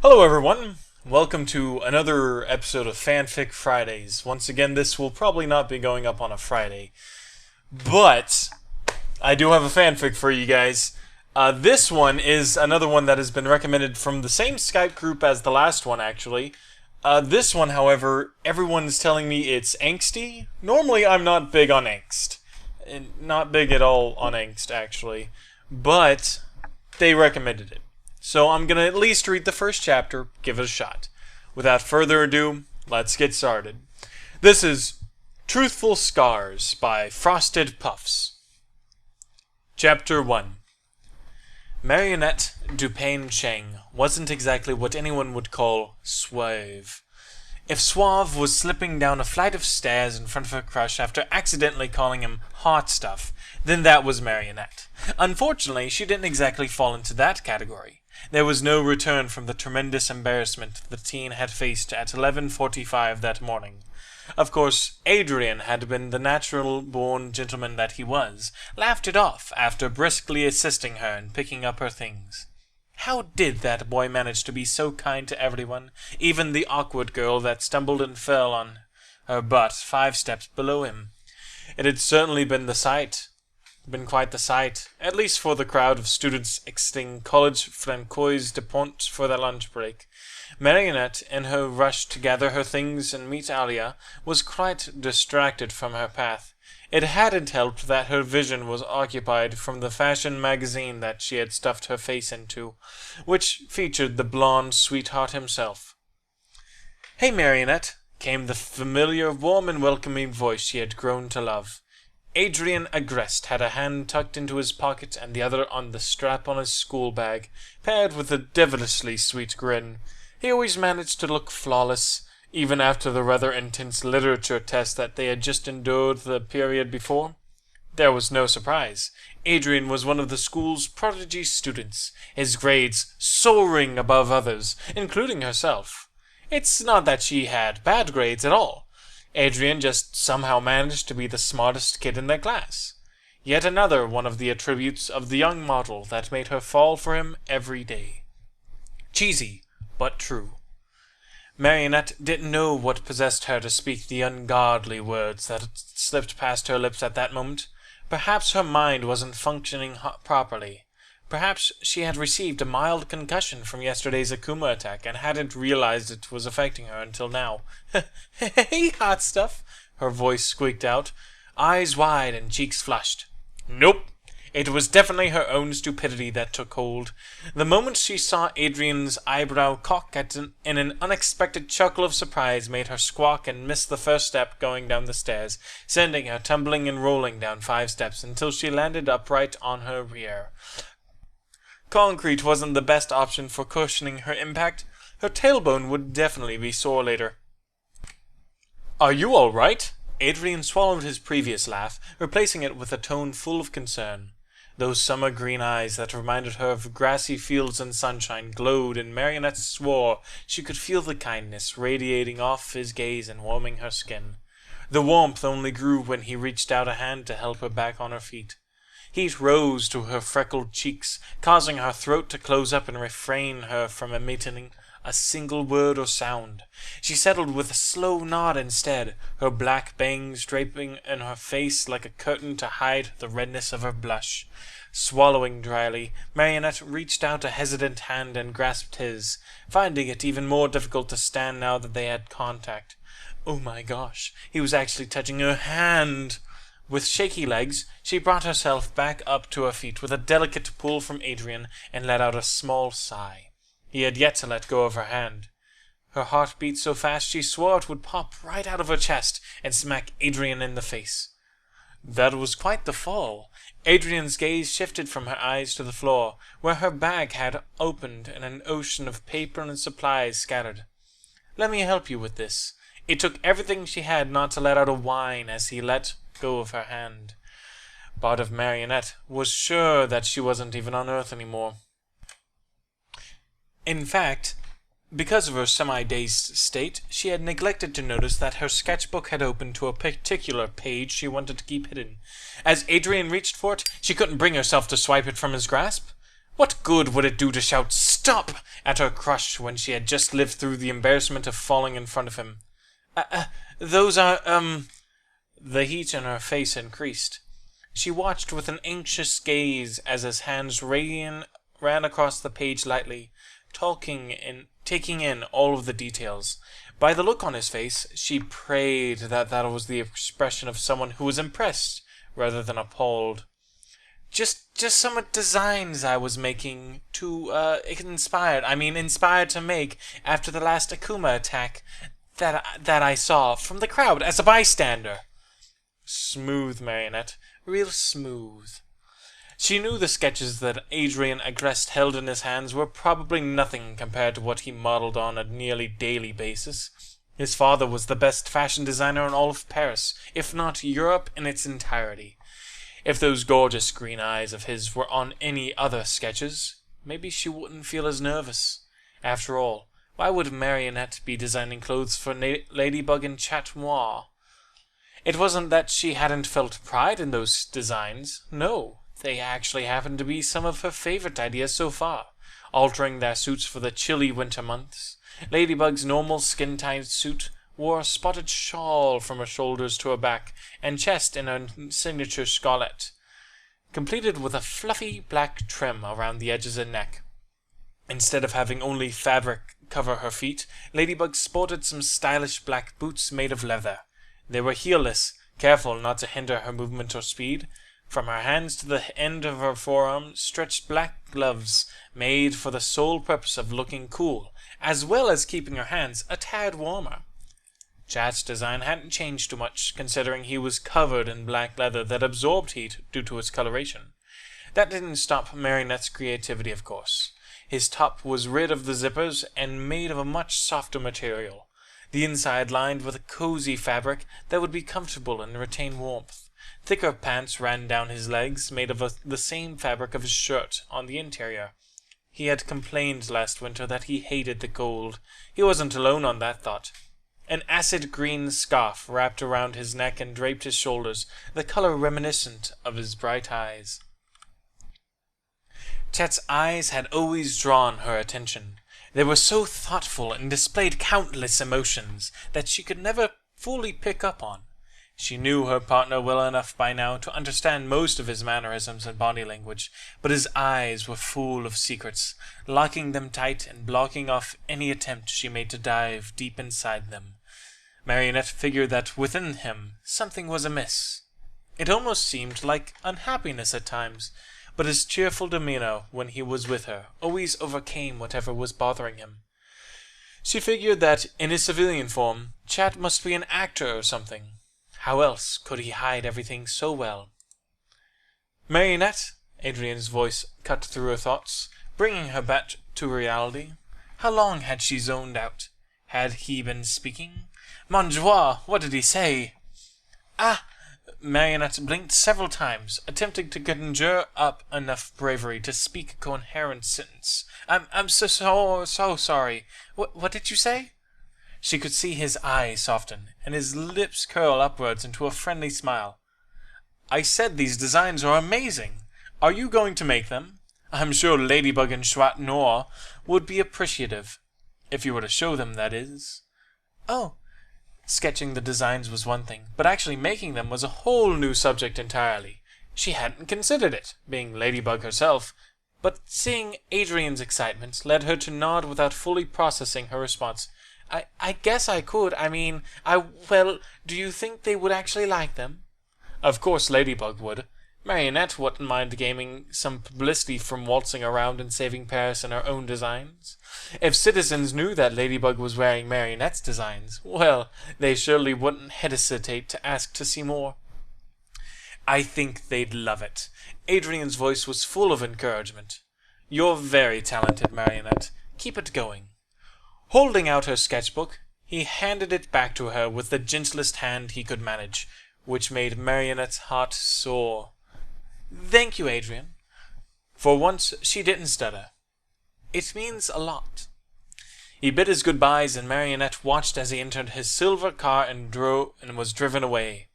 Hello everyone, welcome to another episode of Fanfic Fridays. Once again, this will probably not be going up on a Friday, but I do have a fanfic for you guys. This one is another one that has been recommended from the same Skype group as the last one, actually. This one, however, everyone's telling me it's angsty. Normally, I'm not big on angst. Not big at all on angst, actually. But they recommended it. So I'm going to at least read the first chapter, give it a shot. Without further ado, let's get started. This is Truthful Scars by Frosted Puffs. Chapter 1. Marionette Dupain Cheng wasn't exactly what anyone would call suave. If suave was slipping down a flight of stairs in front of her crush after accidentally calling him hot stuff, then that was Marionette. Unfortunately, she didn't exactly fall into that category. There was no return from the tremendous embarrassment the teen had faced at 11:45 that morning. Of course, Adrienne had been the natural-born gentleman that he was, laughed it off after briskly assisting her in picking up her things. How did that boy manage to be so kind to everyone, even the awkward girl that stumbled and fell on her butt 5 steps below him? It had certainly been quite the sight, at least for the crowd of students exiting College Francois de Pont for their lunch break. Marionette, in her rush to gather her things and meet Alia, was quite distracted from her path. It hadn't helped that her vision was occupied from the fashion magazine that she had stuffed her face into, which featured the blonde sweetheart himself. "Hey, Marionette," came the familiar, warm and welcoming voice she had grown to love. Adrienne Agreste had a hand tucked into his pocket and the other on the strap on his school bag, paired with a devilishly sweet grin. He always managed to look flawless, even after the rather intense literature test that they had just endured the period before. There was no surprise. Adrienne was one of the school's prodigy students, his grades soaring above others, including herself. It's not that she had bad grades at all. Adrienne just somehow managed to be the smartest kid in their class. Yet another one of the attributes of the young model that made her fall for him every day. Cheesy, but true. Marionette didn't know what possessed her to speak the ungodly words that had slipped past her lips at that moment. Perhaps her mind wasn't functioning properly. Perhaps she had received a mild concussion from yesterday's Akuma attack and hadn't realized it was affecting her until now. "Hey, hot stuff," her voice squeaked out, eyes wide and cheeks flushed. Nope. It was definitely her own stupidity that took hold. The moment she saw Adrienne's eyebrow cock in an unexpected chuckle of surprise made her squawk and miss the first step going down the stairs, sending her tumbling and rolling down 5 steps until she landed upright on her rear. Concrete wasn't the best option for cushioning her impact. Her tailbone would definitely be sore later. "Are you all right?" Adrienne swallowed his previous laugh, replacing it with a tone full of concern. Those summer green eyes that reminded her of grassy fields and sunshine glowed, and Marionette swore she could feel the kindness radiating off his gaze and warming her skin. The warmth only grew when he reached out a hand to help her back on her feet. Heat rose to her freckled cheeks, causing her throat to close up and refrain her from emitting a single word or sound. She settled with a slow nod instead, her black bangs draping in her face like a curtain to hide the redness of her blush. Swallowing dryly, Marionette reached out a hesitant hand and grasped his, finding it even more difficult to stand now that they had contact. Oh my gosh, he was actually touching her hand! With shaky legs, she brought herself back up to her feet with a delicate pull from Adrienne and let out a small sigh. He had yet to let go of her hand. Her heart beat so fast she swore it would pop right out of her chest and smack Adrienne in the face. That was quite the fall. Adrienne's gaze shifted from her eyes to the floor, where her bag had opened and an ocean of paper and supplies scattered. "Let me help you with this." It took everything she had not to let out a whine as he let go of her hand. Part of Marionette was sure that she wasn't even on Earth anymore. In fact, because of her semi-dazed state, she had neglected to notice that her sketchbook had opened to a particular page she wanted to keep hidden. As Adrienne reached for it, she couldn't bring herself to swipe it from his grasp. What good would it do to shout "Stop!" at her crush when she had just lived through the embarrassment of falling in front of him? Those are, The heat in her face increased. She watched with an anxious gaze as his hands ran across the page lightly, taking in all of the details. By the look on his face, she prayed that was the expression of someone who was impressed rather than appalled. Just some designs I was making inspired to make after the last Akuma attack that I saw from the crowd as a bystander. Smooth, Marionette. Real smooth. She knew the sketches that Adrienne Agreste held in his hands were probably nothing compared to what he modeled on a nearly daily basis. His father was the best fashion designer in all of Paris, if not Europe in its entirety. If those gorgeous green eyes of his were on any other sketches, maybe she wouldn't feel as nervous. After all, why would Marionette be designing clothes for Ladybug and Chat Noir? It wasn't that she hadn't felt pride in those designs. No, they actually happened to be some of her favorite ideas so far, altering their suits for the chilly winter months. Ladybug's normal skin-tight suit wore a spotted shawl from her shoulders to her back and chest in her signature scarlet, completed with a fluffy black trim around the edges and neck. Instead of having only fabric cover her feet, Ladybug sported some stylish black boots made of leather. They were heelless, careful not to hinder her movement or speed. From her hands to the end of her forearm stretched black gloves, made for the sole purpose of looking cool, as well as keeping her hands a tad warmer. Chat's design hadn't changed too much, considering he was covered in black leather that absorbed heat due to its coloration. That didn't stop Marionette's creativity, of course. His top was rid of the zippers and made of a much softer material, the inside lined with a cozy fabric that would be comfortable and retain warmth. Thicker pants ran down his legs, made of the same fabric of his shirt on the interior. He had complained last winter that he hated the cold. He wasn't alone on that thought. An acid green scarf wrapped around his neck and draped his shoulders, the color reminiscent of his bright eyes. Chet's eyes had always drawn her attention. They were so thoughtful and displayed countless emotions that she could never fully pick up on. She knew her partner well enough by now to understand most of his mannerisms and body language, but his eyes were full of secrets, locking them tight and blocking off any attempt she made to dive deep inside them. Marionette figured that within him something was amiss. It almost seemed like unhappiness at times, but his cheerful demeanor when he was with her always overcame whatever was bothering him. She figured that, in his civilian form, Chat must be an actor or something. How else could he hide everything so well? Marionette, Adrienne's voice cut through her thoughts, bringing her back to reality. How long had she zoned out? Had he been speaking? Mon Dieu, what did he say? Marionette blinked several times, attempting to conjure up enough bravery to speak a coherent sentence. I'm so sorry. What did you say? She could see his eyes soften, and his lips curl upwards into a friendly smile. I said these designs are amazing. Are you going to make them? I'm sure Ladybug and Chat Noir would be appreciative. If you were to show them, that is. Oh. Sketching the designs was one thing, but actually making them was a whole new subject entirely. She hadn't considered it, being Ladybug herself, but seeing Adrienne's excitement led her to nod without fully processing her response. I guess I could. Well, do you think they would actually like them? Of course Ladybug would. Marionette wouldn't mind gaining some publicity from waltzing around and saving Paris in her own designs. If citizens knew that Ladybug was wearing Marionette's designs, well, they surely wouldn't hesitate to ask to see more. I think they'd love it. Adrienne's voice was full of encouragement. You're very talented, Marionette. Keep it going. Holding out her sketchbook, he handed it back to her with the gentlest hand he could manage, which made Marionette's heart soar. Thank you, Adrienne. For once, she didn't stutter. It means a lot. He bid his goodbyes, and Marionette watched as he entered his silver car and was driven away.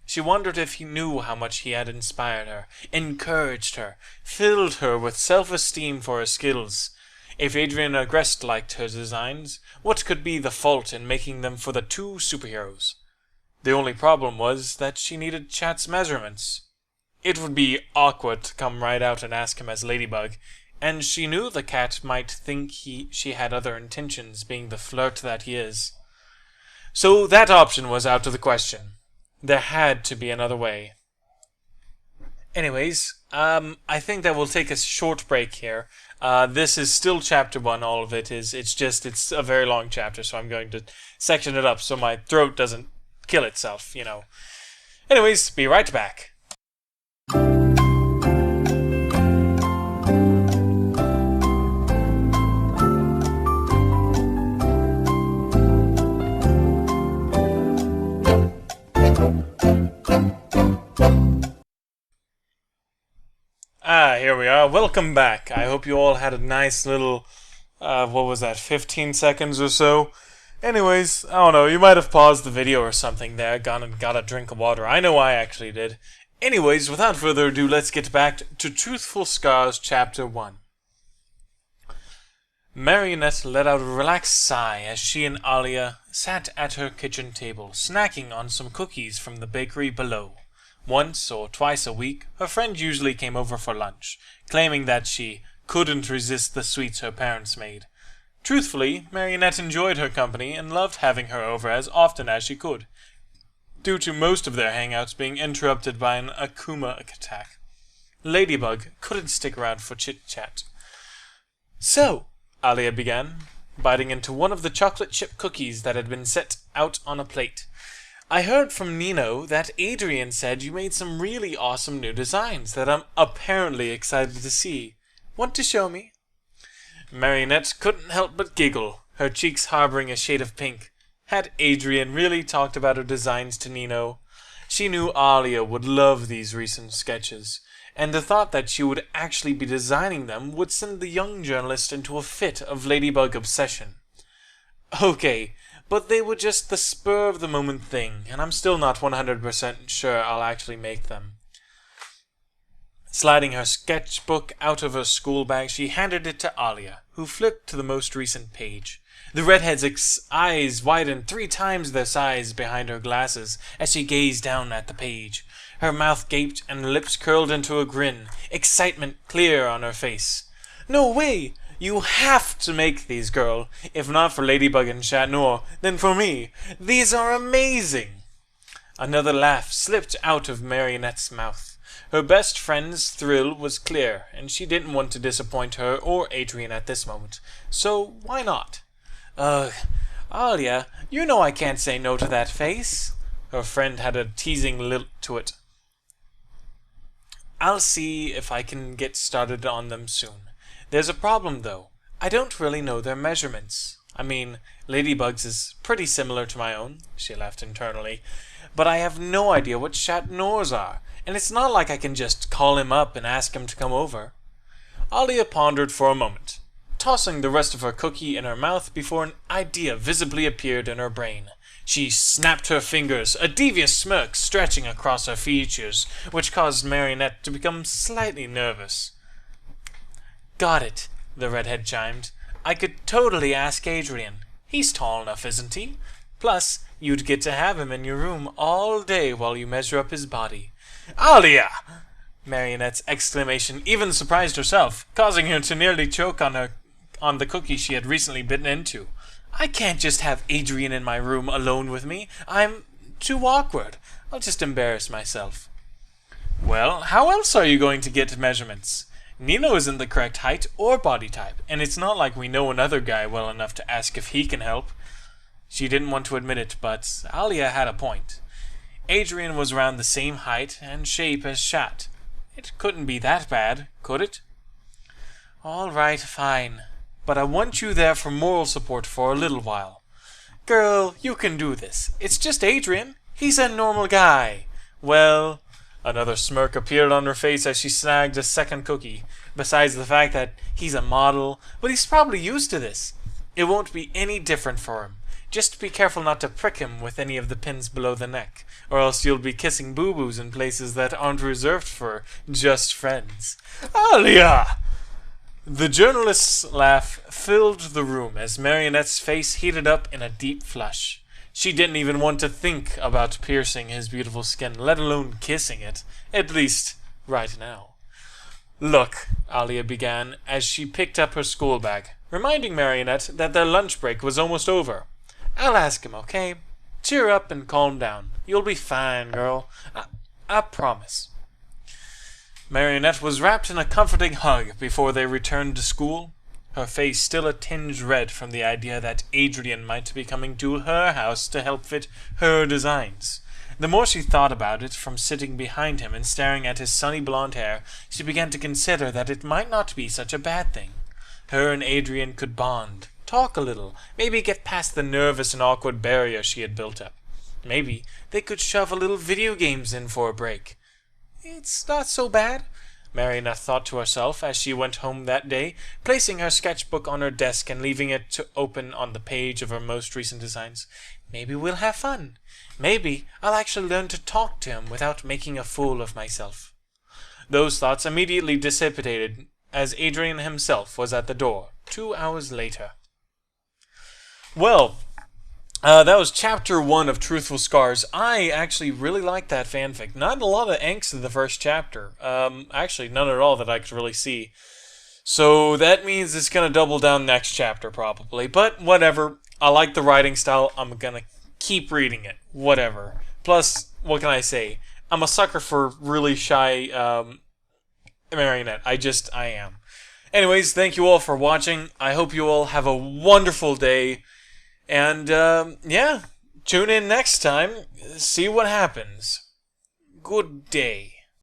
She wondered if he knew how much he had inspired her, encouraged her, filled her with self-esteem for her skills. If Adrienne Agreste liked her designs, what could be the fault in making them for the two superheroes? The only problem was that she needed Chat's measurements. It would be awkward to come right out and ask him as Ladybug, and she knew the cat might think she had other intentions, being the flirt that he is. So that option was out of the question. There had to be another way. Anyways, I think that we'll take a short break here. This is still chapter 1, all of it is. It's a very long chapter, so I'm going to section it up so my throat doesn't kill itself, you know. Anyways, be right back. Here we are. Welcome back. I hope you all had a nice little, what was that, 15 seconds or so? Anyways, I don't know, you might have paused the video or something there, gone and got a drink of water. I know I actually did. Anyways, without further ado, let's get back to Truthful Scars Chapter 1. Marionette let out a relaxed sigh as she and Alia sat at her kitchen table, snacking on some cookies from the bakery below. Once or twice a week, her friend usually came over for lunch, claiming that she couldn't resist the sweets her parents made. Truthfully, Marionette enjoyed her company and loved having her over as often as she could, due to most of their hangouts being interrupted by an Akuma attack. Ladybug couldn't stick around for chit-chat. "So," Alia began, biting into one of the chocolate chip cookies that had been set out on a plate, "I heard from Nino that Adrienne said you made some really awesome new designs that I'm apparently excited to see. Want to show me?" Marionette couldn't help but giggle, her cheeks harboring a shade of pink. Had Adrienne really talked about her designs to Nino? She knew Alia would love these recent sketches, and the thought that she would actually be designing them would send the young journalist into a fit of Ladybug obsession. Okay, but they were just the spur-of-the-moment thing, and I'm still not 100% sure I'll actually make them. Sliding her sketchbook out of her school bag, she handed it to Alia, who flipped to the most recent page. The redhead's eyes widened 3 times their size behind her glasses as she gazed down at the page. Her mouth gaped and lips curled into a grin, excitement clear on her face. "No way! You have to make these, girl. If not for Ladybug and Chat Noir, then for me. These are amazing!" Another laugh slipped out of Marionette's mouth. Her best friend's thrill was clear, and she didn't want to disappoint her or Adrienne at this moment. So why not? "Ugh, Alia, you know I can't say no to that face." Her friend had a teasing lilt to it. "I'll see if I can get started on them soon. There's a problem, though. I don't really know their measurements. I mean, Ladybug's is pretty similar to my own," she laughed internally, "but I have no idea what Chat Noir's are, and it's not like I can just call him up and ask him to come over." Alia pondered for a moment, tossing the rest of her cookie in her mouth before an idea visibly appeared in her brain. She snapped her fingers, a devious smirk stretching across her features, which caused Marionette to become slightly nervous. "Got it," the redhead chimed. "I could totally ask Adrienne. He's tall enough, isn't he? Plus, you'd get to have him in your room all day while you measure up his body." "Alia!" Marionette's exclamation even surprised herself, causing her to nearly choke on the cookie she had recently bitten into. "I can't just have Adrienne in my room alone with me. I'm too awkward. I'll just embarrass myself." "Well, how else are you going to get measurements? Nino isn't the correct height or body type, and it's not like we know another guy well enough to ask if he can help." She didn't want to admit it, but Alia had a point. Adrienne was around the same height and shape as Chat. It couldn't be that bad, could it? "All right, fine. But I want you there for moral support for a little while." "Girl, you can do this. It's just Adrienne. He's a normal guy." "Well..." Another smirk appeared on her face as she snagged a second cookie, besides the fact that he's a model, but he's probably used to this. It won't be any different for him. Just be careful not to prick him with any of the pins below the neck, or else you'll be kissing boo-boos in places that aren't reserved for just friends. Alia! The journalist's laugh filled the room as Marionette's face heated up in a deep flush. She didn't even want to think about piercing his beautiful skin, let alone kissing it, at least right now. Look, Alia began as she picked up her school bag, reminding Marionette that their lunch break was almost over. I'll ask him, okay? Cheer up and calm down. You'll be fine, girl. I promise. Marionette was wrapped in a comforting hug before they returned to school, her face still a tinge red from the idea that Adrienne might be coming to her house to help fit her designs. The more she thought about it, from sitting behind him and staring at his sunny blonde hair, she began to consider that it might not be such a bad thing. Her and Adrienne could bond, talk a little, maybe get past the nervous and awkward barrier she had built up. Maybe they could shove a little video games in for a break. It's not so bad, Marionette thought to herself as she went home that day, placing her sketchbook on her desk and leaving it to open on the page of her most recent designs. Maybe we'll have fun. Maybe I'll actually learn to talk to him without making a fool of myself. Those thoughts immediately dissipated as Adrienne himself was at the door 2 hours later. Well, that was chapter 1 of Truthful Scars. I actually really liked that fanfic. Not a lot of angst in the first chapter. Actually, none at all that I could really see. So that means it's going to double down next chapter, probably. But whatever. I like the writing style. I'm going to keep reading it. Whatever. Plus, what can I say? I'm a sucker for really shy Marionette. I am. Anyways, thank you all for watching. I hope you all have a wonderful day. And, yeah, tune in next time. See what happens. Good day.